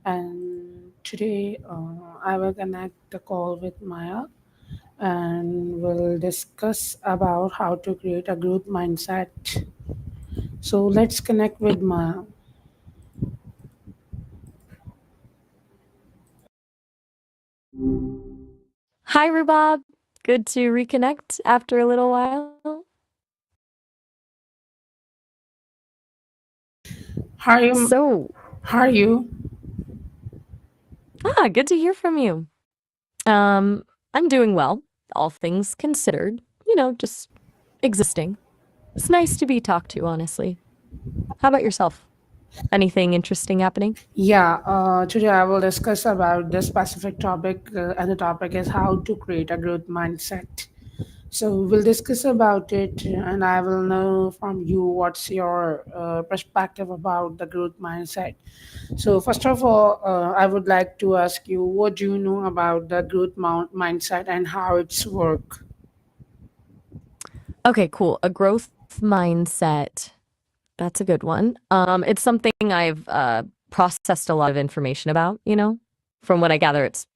And today I will connect the call with Maya and we'll discuss about how to create a growth mindset. So let's connect with Maya. Hi, Rhubarb. Good to reconnect after a little while. How are you? So, How are you? good to hear from you. Um, I'm doing well, all things considered. Just existing. It's nice to be talked to, honestly. How about yourself? Anything interesting happening? Yeah, today I will discuss about this specific topic, and the topic is how to create a growth mindset. So we'll discuss about it, and I will know from you what's your perspective about the growth mindset. So first of all, I would like to ask you, what do you know about the mindset and how it's work? Okay, cool. A growth mindset. That's a good one. It's something I've processed a lot of information about. From what I gather, it's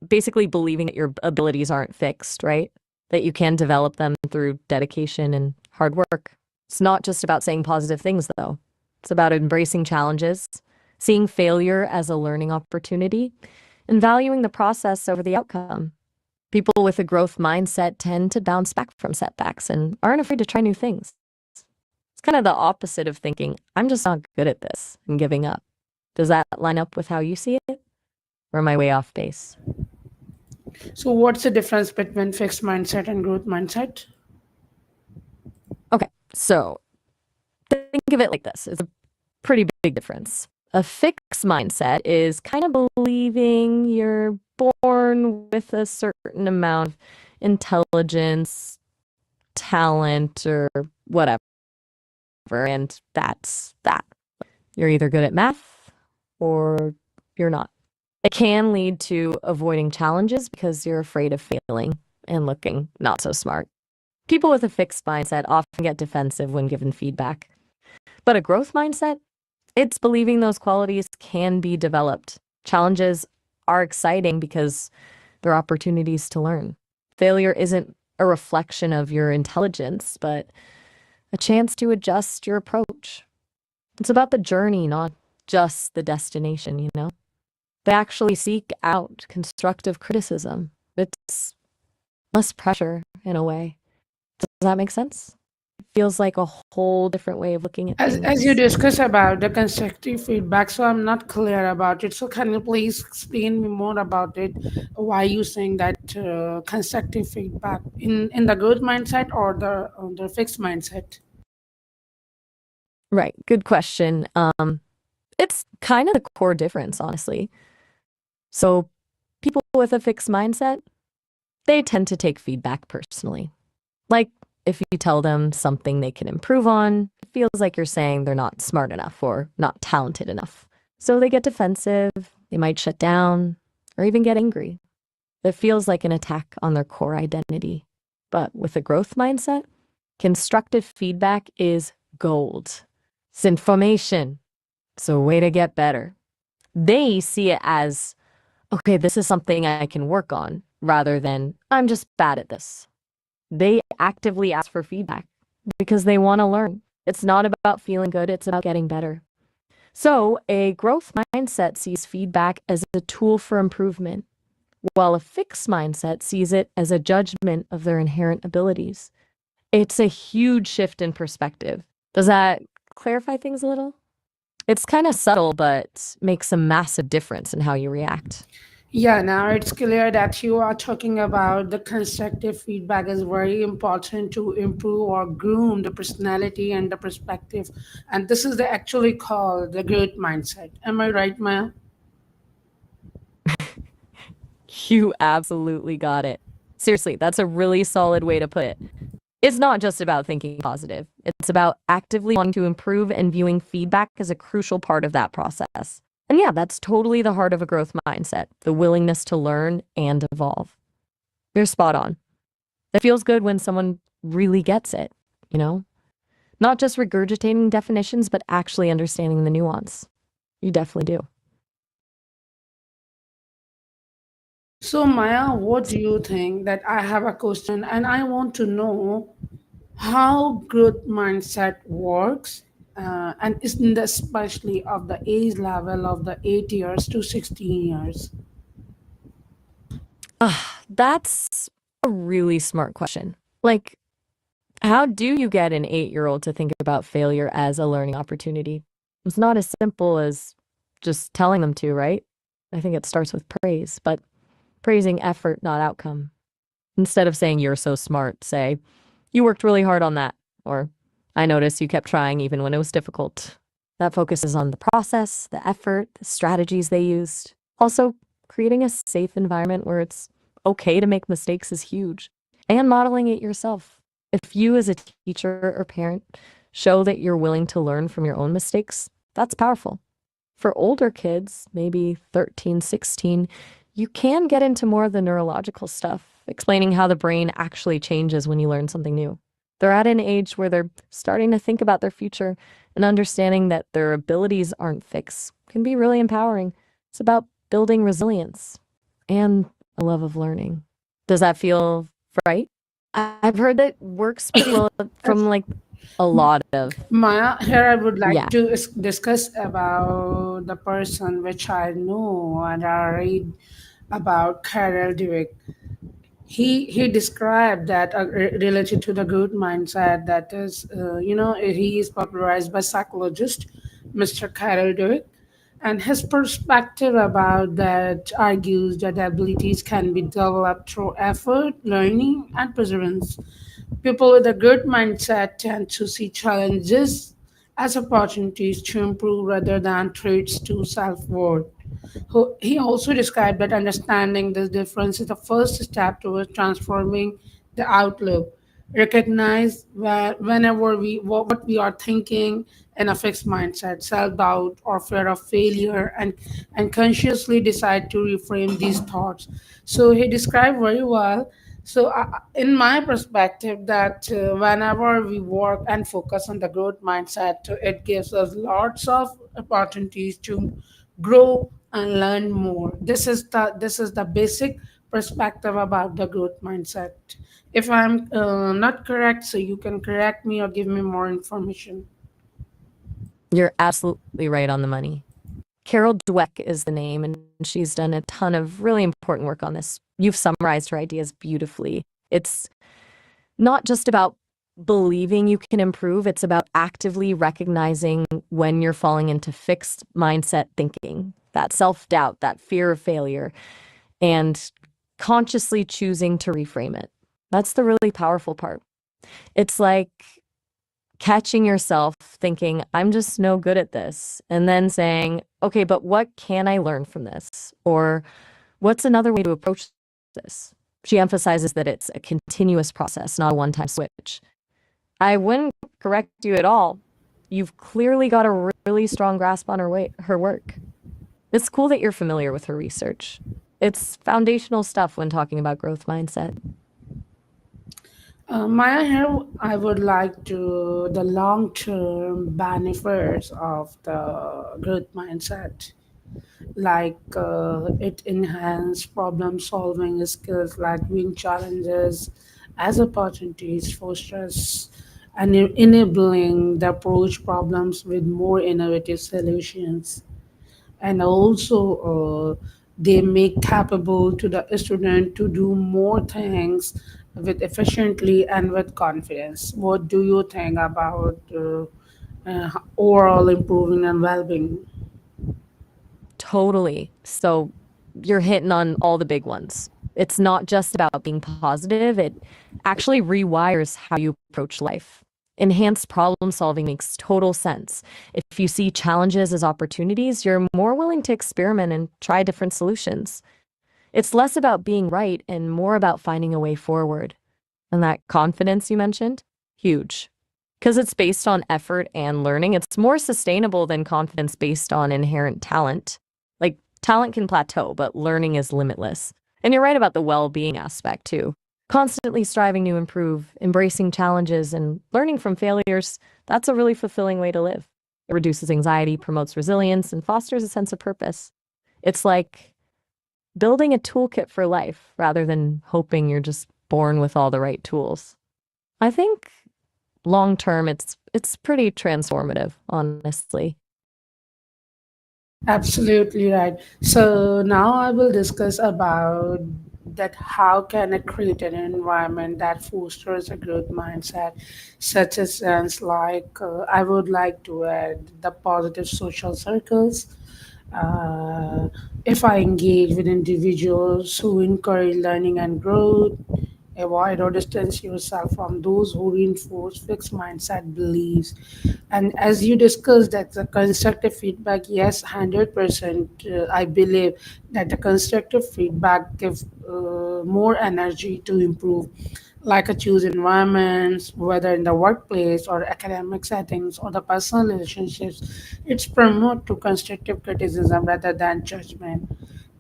basically believing that your abilities aren't fixed, right? That you can develop them through dedication and hard work. It's not just about saying positive things, though. It's about embracing challenges, seeing failure as a learning opportunity, and valuing the process over the outcome. People with a growth mindset tend to bounce back from setbacks and aren't afraid to try new things. It's kind of the opposite of thinking, I'm just not good at this and giving up. Does that line up with how you see it? Or am I way off base? So what's the difference between fixed mindset and growth mindset? Okay, so think of it like this. It's a pretty big difference. A fixed mindset is kind of believing you're born with a certain amount of intelligence, talent, or whatever, and that's that. You're either good at math or you're not. It can lead to avoiding challenges because you're afraid of failing and looking not so smart. People with a fixed mindset often get defensive when given feedback. But a growth mindset, it's believing those qualities can be developed. Challenges are exciting because they're opportunities to learn. Failure isn't a reflection of your intelligence, but a chance to adjust your approach. It's about the journey, not just the destination. They actually seek out constructive criticism. It's less pressure in a way. Does that make sense? It feels like a whole different way of looking at As you things. discuss about the constructive feedback, so I'm not clear about it. So can you please explain me more about it? Why you saying that constructive feedback in the growth mindset or the fixed mindset? Right. Good question. It's kind of the core difference, honestly. So people with a fixed mindset, they tend to take feedback personally. Like if you tell them something they can improve on, it feels like you're saying they're not smart enough or not talented enough. So they get defensive, they might shut down, or even get angry. It feels like an attack on their core identity. But with a growth mindset, constructive feedback is gold. It's information. It's a way to get better. They see it as, okay, this is something I can work on, rather than, I'm just bad at this. They actively ask for feedback because they want to learn. It's not about feeling good, it's about getting better. So, a growth mindset sees feedback as a tool for improvement, while a fixed mindset sees it as a judgment of their inherent abilities. It's a huge shift in perspective. Does that clarify things a little? It's kind of subtle, but makes a massive difference in how you react. Yeah, now it's clear that you are talking about the constructive feedback is very important to improve or groom the personality and the perspective. And this is the actually called the growth mindset. Am I right, Maya? You absolutely got it. Seriously, that's a really solid way to put it. It's not just about thinking positive. It's about actively wanting to improve and viewing feedback as a crucial part of that process. And yeah, that's totally the heart of a growth mindset, the willingness to learn and evolve. You're spot on. It feels good when someone really gets it, you know? Not just regurgitating definitions, but actually understanding the nuance. You definitely do. So, Maya, what do you think? That I have a question and I want to know how growth mindset works, and isn't especially of the age level of the 8 years to 16 years. That's a really smart question. Like, how do you get an 8-year-old to think about failure as a learning opportunity? It's not as simple as just telling them to, right? I think it starts with praise, but praising effort, not outcome. Instead of saying you're so smart, say, you worked really hard on that. Or I noticed you kept trying even when it was difficult. That focuses on the process, the effort, the strategies they used. Also, creating a safe environment where it's okay to make mistakes is huge. And modeling it yourself. If you, as a teacher or parent, show that you're willing to learn from your own mistakes, that's powerful. For older kids, maybe 13, 16, you can get into more of the neurological stuff, explaining how the brain actually changes when you learn something new. They're at an age where they're starting to think about their future, and understanding that their abilities aren't fixed can be really empowering. It's about building resilience and a love of learning. Does that feel right? I've heard that works pretty well from like a lot of, Maya, here I would like yeah. to discuss about the person which I know and I read about Carol Dweck. He described that, related to the growth mindset, that is, he is popularized by psychologist Mr. Carol Dweck, and his perspective about that argues that abilities can be developed through effort, learning, and perseverance. People with a good mindset tend to see challenges as opportunities to improve rather than threats to self-worth. He also described that understanding this difference is the first step towards transforming the outlook. Recognize that whenever what we are thinking in a fixed mindset, self-doubt or fear of failure, and consciously decide to reframe these thoughts. So he described very well. So, in my perspective, that whenever we work and focus on the growth mindset, it gives us lots of opportunities to grow and learn more. This is the basic perspective about the growth mindset. If I'm not correct, so you can correct me or give me more information. You're absolutely right on the money. Carol Dweck is the name, and she's done a ton of really important work on this. You've summarized her ideas beautifully. It's not just about believing you can improve, it's about actively recognizing when you're falling into fixed mindset thinking, that self doubt, that fear of failure, and consciously choosing to reframe it. That's the really powerful part. It's like catching yourself thinking, I'm just no good at this, and then saying, okay, but what can I learn from this? Or what's another way to approach this? She emphasizes that it's a continuous process, not a one time switch. I wouldn't correct you at all. You've clearly got a really strong grasp on her work. It's cool that you're familiar with her research. It's foundational stuff when talking about growth mindset. Maya, here I would like to the long-term benefits of the growth mindset, like it enhance problem solving skills, like viewing challenges as opportunities, fosters and enabling the approach problems with more innovative solutions, and also they make capable to the student to do more things with efficiently and with confidence. What do you think about overall improving and well-being? Totally. So you're hitting on all the big ones. It's not just about being positive, it actually rewires how you approach life. Enhanced problem solving makes total sense. If you see challenges as opportunities, you're more willing to experiment and try different solutions. It's less about being right and more about finding a way forward. And that confidence you mentioned, huge. Because it's based on effort and learning, it's more sustainable than confidence based on inherent talent. Like, talent can plateau, but learning is limitless. And you're right about the well being aspect, too. Constantly striving to improve, embracing challenges, and learning from failures, that's a really fulfilling way to live. It reduces anxiety, promotes resilience, and fosters a sense of purpose. It's like building a toolkit for life rather than hoping you're just born with all the right tools. I think long term it's pretty transformative, honestly. Absolutely right. So now I will discuss about that how can I create an environment that fosters a growth mindset, such as sense like I would like to add the positive social circles. Uh, if I engage with individuals who encourage learning and growth, avoid or distance yourself from those who reinforce fixed mindset beliefs. And as you discussed, that the constructive feedback, yes, 100%. I believe that the constructive feedback gives more energy to improve, like a choose environments, whether in the workplace or academic settings or the personal relationships. It's promote to constructive criticism rather than judgment.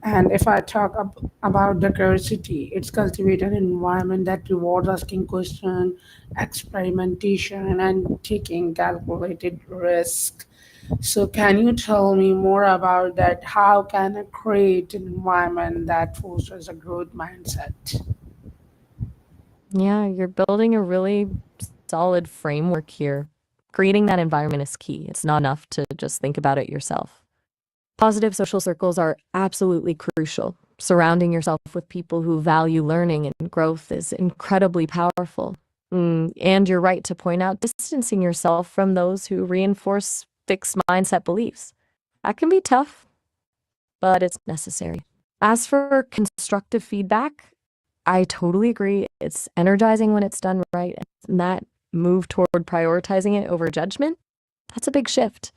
And if I talk about the curiosity, it's cultivate an environment that rewards asking questions, experimentation, and taking calculated risk. So, can you tell me more about that? How can I create an environment that fosters a growth mindset? Yeah, you're building a really solid framework here. Creating that environment is key. It's not enough to just think about it yourself. Positive social circles are absolutely crucial. Surrounding yourself with people who value learning and growth is incredibly powerful. And you're right to point out distancing yourself from those who reinforce fixed mindset beliefs. That can be tough, but it's necessary. As for constructive feedback, I totally agree. It's energizing when it's done right. And that move toward prioritizing it over judgment, that's a big shift.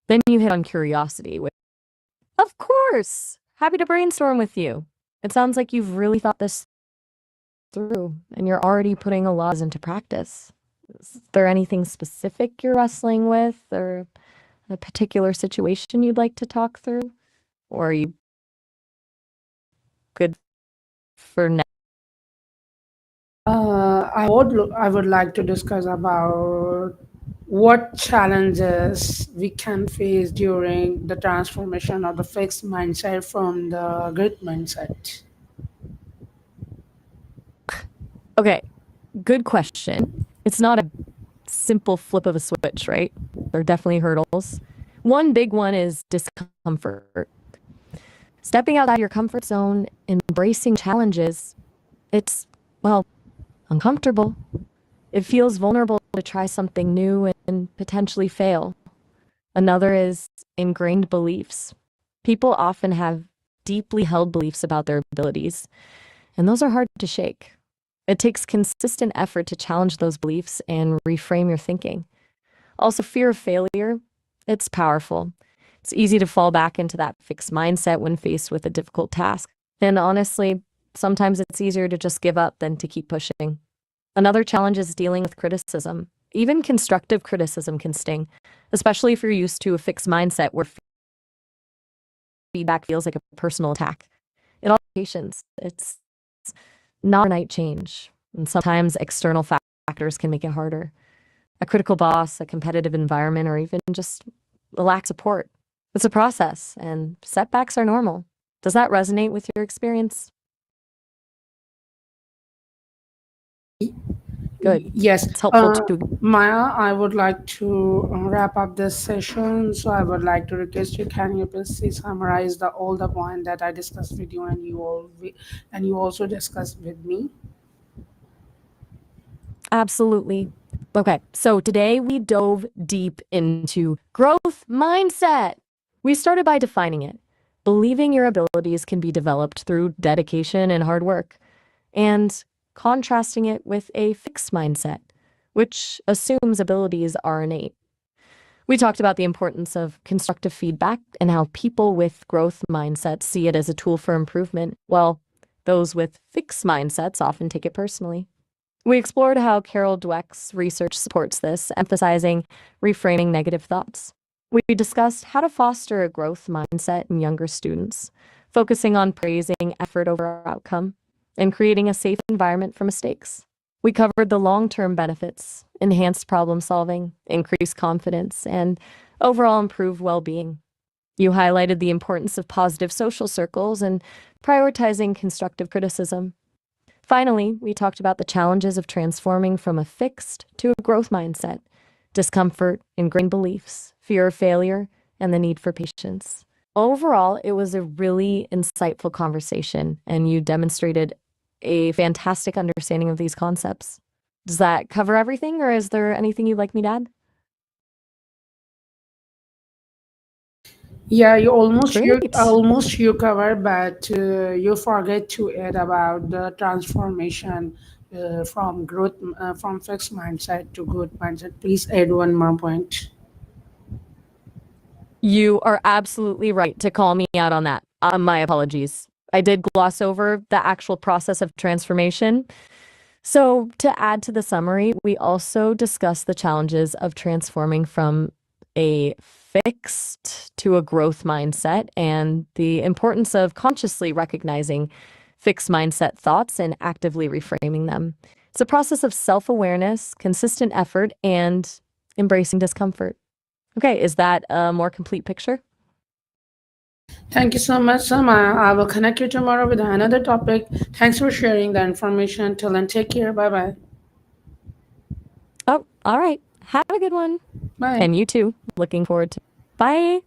Then you hit on curiosity. Of course! Happy to brainstorm with you. It sounds like you've really thought this through and you're already putting a lot into practice. Is there anything specific you're wrestling with or a particular situation you'd like to talk through? Or are you good for now? I would like to discuss about what challenges we can face during the transformation of the fixed mindset from the growth mindset. Okay, good question. It's not a simple flip of a switch, right? There are definitely hurdles. One big one is discomfort. Stepping outside your comfort zone, embracing challenges, it's, well, uncomfortable. It feels vulnerable to try something new and potentially fail. Another is ingrained beliefs. People often have deeply held beliefs about their abilities, and those are hard to shake. It takes consistent effort to challenge those beliefs and reframe your thinking. Also, fear of failure, it's powerful. It's easy to fall back into that fixed mindset when faced with a difficult task. And honestly, sometimes it's easier to just give up than to keep pushing. Another challenge is dealing with criticism. Even constructive criticism can sting, especially if you're used to a fixed mindset where feedback feels like a personal attack. It all takes patience. It's not overnight change, and sometimes external factors can make it harder. A critical boss, a competitive environment, or even just a lack of support. It's a process, and setbacks are normal. Does that resonate with your experience? Good. Yes, It's helpful to. Maya, I would like to wrap up this session. So I would like to request you, can you please summarize all the point that I discussed with you and you also discussed with me? Absolutely. Okay, so today we dove deep into growth mindset. We started by defining it, believing your abilities can be developed through dedication and hard work, and contrasting it with a fixed mindset, which assumes abilities are innate. We talked about the importance of constructive feedback and how people with growth mindsets see it as a tool for improvement, while those with fixed mindsets often take it personally. We explored how Carol Dweck's research supports this, emphasizing reframing negative thoughts. We discussed how to foster a growth mindset in younger students, focusing on praising effort over outcome and creating a safe environment for mistakes. We covered the long-term benefits, enhanced problem solving, increased confidence, and overall improved well-being. You highlighted the importance of positive social circles and prioritizing constructive criticism. Finally, we talked about the challenges of transforming from a fixed to a growth mindset, discomfort, ingrained beliefs, fear of failure, and the need for patience. Overall, it was a really insightful conversation, and you demonstrated a fantastic understanding of these concepts. Does that cover everything, or is there anything you'd like me to add? Yeah, you Great. almost you cover, but you forget to add about the transformation from fixed mindset to good mindset. Please add one more point. You are absolutely right to call me out on that. My apologies. I did gloss over the actual process of transformation. So, to add to the summary, we also discussed the challenges of transforming from a fixed to a growth mindset and the importance of consciously recognizing fixed mindset thoughts and actively reframing them. It's a process of self awareness, consistent effort, and embracing discomfort. Okay, is that a more complete picture? Thank you so much, Sam. I will connect you tomorrow with another topic. Thanks for sharing the information. Till then, take care. Bye bye. Oh, all right. Have a good one. Bye. And you too. Looking forward to. Bye.